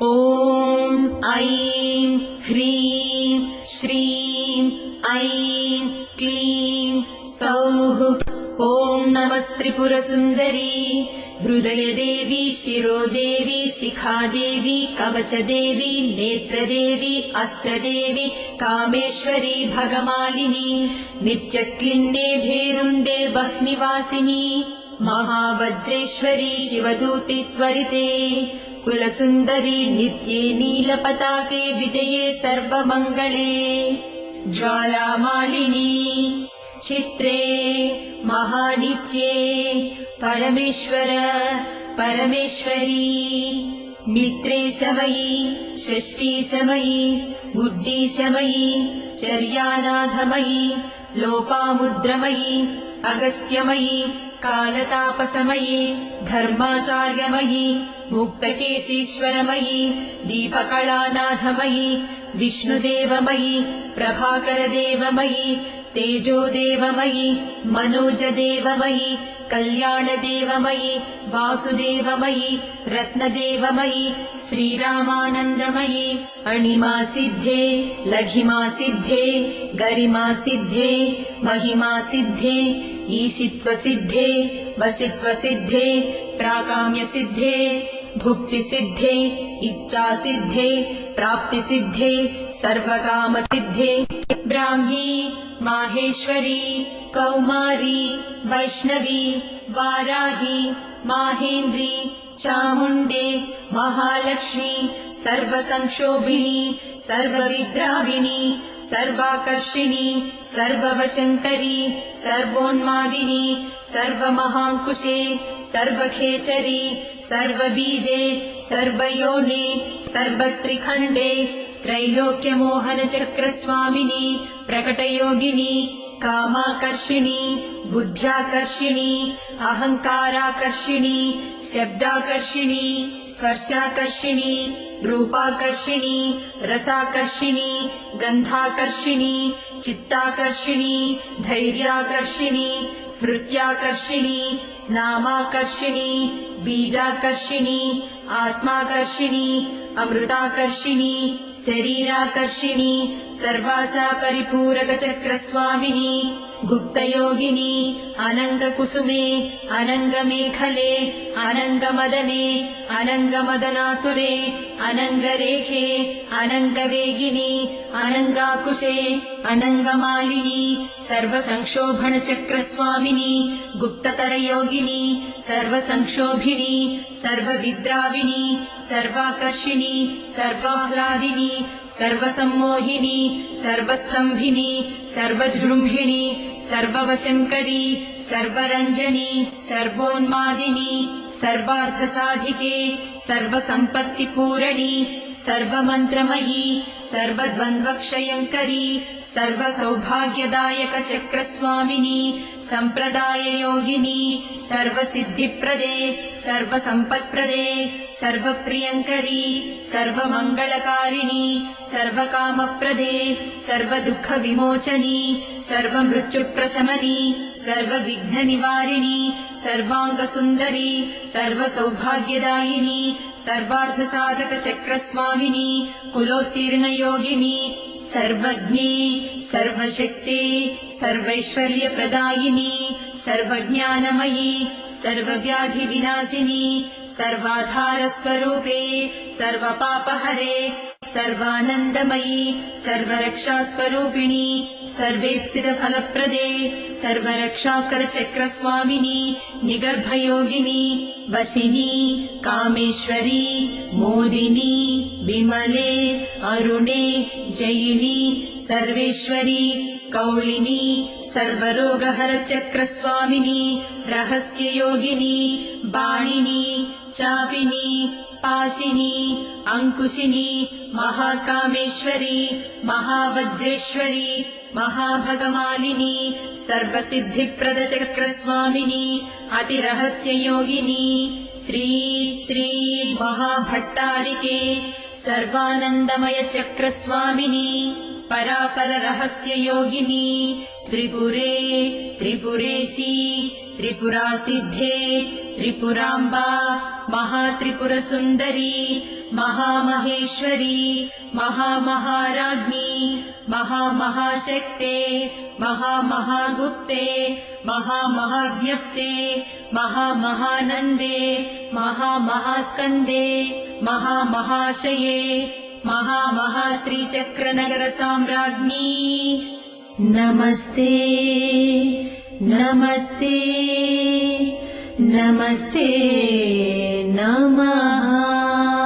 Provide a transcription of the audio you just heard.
ॐ ऐं ह्रीं श्रीं ऐं क्लीं सौः। ॐ नमस्त्रिपुरसुन्दरी हृदयदेवी शिरोदेवी शिखादेवी कवचदेवी नेत्रदेवी अस्त्रदेवी कामेश्वरी भगमालिनी नित्यक्लिन्ने भेरुण्डे वह्निवासिनी महावज्रेश्वरी शिवदूति त्वरिते कुलसुन्दरी नित्ये नीलपताके विजये सर्वमङ्गले ज्वालामालिनी चित्रे महानित्ये परमेश्वर परमेश्वरी मित्रेशमयी षष्ठीशमयी बुद्धिशमयी चर्यानाथमयी लोपामुद्रमयी अगस्त्यमयी कालतापसमयी धर्माचार्यमयी मुक्तकेशीश्वरमयी दीपकलानाथमयी विष्णुदेवमयी प्रभाकरदेवमयी तेजोदेवमयी मनोजदेवमयी कल्याणदेवमयी वासुदेवमयी रत्नदेवमयी श्रीरामानन्दमयी अणिमासिद्धे लघिमासिद्धे गरिमासिद्धे महिमासिद्धे ईशित्वसिद्धे वसित्वसिद्धे प्राकाम्यसिद्धे भुक्तिसिद्धे इच्छासिद्धे प्राप्तिसिद्धे सर्वकामसिद्धे ब्राह्मी माहेश्वरी कौमारी वैष्णवी वाराही माहेन्द्री चामुण्डे महालक्ष्मी सर्वसंक्षोभिणी सर्वविद्राविणी सर्वाकर्षिणी सर्ववशङ्करी सर्वोन्मादिनी सर्वमहाङ्कुशे सर्वखेचरी सर्वबीजे सर्वयोने सर्वत्रिखण्डे त्रैलोक्यमोहनचक्रस्वामिनी प्रकटयोगिनी कामाकर्षिणी बुद्ध्याकर्षिणी अहङ्काराकर्षिणी शब्दाकर्षिणी स्पर्शाकर्षिणी रूपाकर्षिणी रसाकर्षिणी गन्धाकर्षिणी चित्ताकर्षिणी धैर्याकर्षिणी स्मृत्याकर्षिणी नामाकर्षिणी बीजाकर्षिणी आत्माकर्षिणी अमृताकर्षिणी शरीराकर्षिणी सर्वासा परिपूरकचक्रस्वामिनी गुप्तयोगिनी अनङ्गकुसुमे अनङ्गमेखले अनङ्गमदने अनङ्गमदनातुरे अनङ्गरेखे अनङ्गवेगिनी अनङ्गाकुशे अनङ्गमालिनी सर्वसंक्षोभणचक्रस्वामिनी गुप्ततरयोगिनी सर्वसंक्षोभिणी सर्वविद्राविणी सर्वाकर्षिणी सर्वाह्लादिनी सर्वसम्मोहिनी सर्वस्तम्भिनी सर्वजृम्भिणी सर्ववशङ्करी सर्वरञ्जनी सर्वोन्मादिनी सर्वार्थसाधिके सर्वसम्पत्तिपूरणी सर्वमन्त्रमयी सर्वद्वन्द्वक्षयङ्करी सर्वसौभाग्यदायकचक्रस्वामिनी सम्प्रदाययोगिनी सर्वसिद्धिप्रदे सर्वसम्पत्प्रदे सर्वप्रियङ्करी सर्वमङ्गलकारिणी सर्वकामप्रदे सर्वदुःखविमोचनी सर्वमृत्युप्रशमनी सर्वविघ्ननिवारिणी सर्वाङ्गसुन्दरी सर्वसौभाग्यदायिनी सर्वार्थसाधकचक्रस्वामिनी कुलोत्तीर्णयोगिनी सर्वज्ञे सर्वशक्ते सर्वैश्वर्यप्रदायिनी सर्वज्ञानमयी सर्वव्याधिविनाशिनी सर्वाधारस्वरूपे सर्वपापहरे सर्वानन्दमयी सर्वरक्षास्वरूपिणी सर्वेप्सितफलप्रदे सर्वरक्षाकरचक्रस्वामिनी निगर्भयोगिनी वसिनी कामेश्वरी मोदिनी विमले अरुणे जयिनी सर्वेश्वरी कौलिनी सर्वरोगहरचक्रस्वामिनी रहस्ययोगिनी बाणिनी चापिनी पाशिनी अंकुशिनी महाकामेश्वरी महावज्रेश्वरी महाभगमालिनी सर्वसिद्धिप्रदचक्रस्वामिनी अतिरहस्ययोगिनी श्री श्री महाभट्टारिके सर्वानन्दमयचक्रस्वामिनी परापररहस्ययोगिनी त्रिपुरे त्रिपुरेशी त्रिपुरासिद्धे त्रिपुराम्बा महात्रिपुरसुन्दरी महामहेश्वरी महामहाराज्ञी महामहाशक्ते महामहागुप्ते महामहाज्ञप्ते महामहानन्दे महामहास्कन्दे महामहाशये महामहाश्रीचक्रनगरसाम्राज्ञी नमस्ते नमस्ते नमस्ते नमः।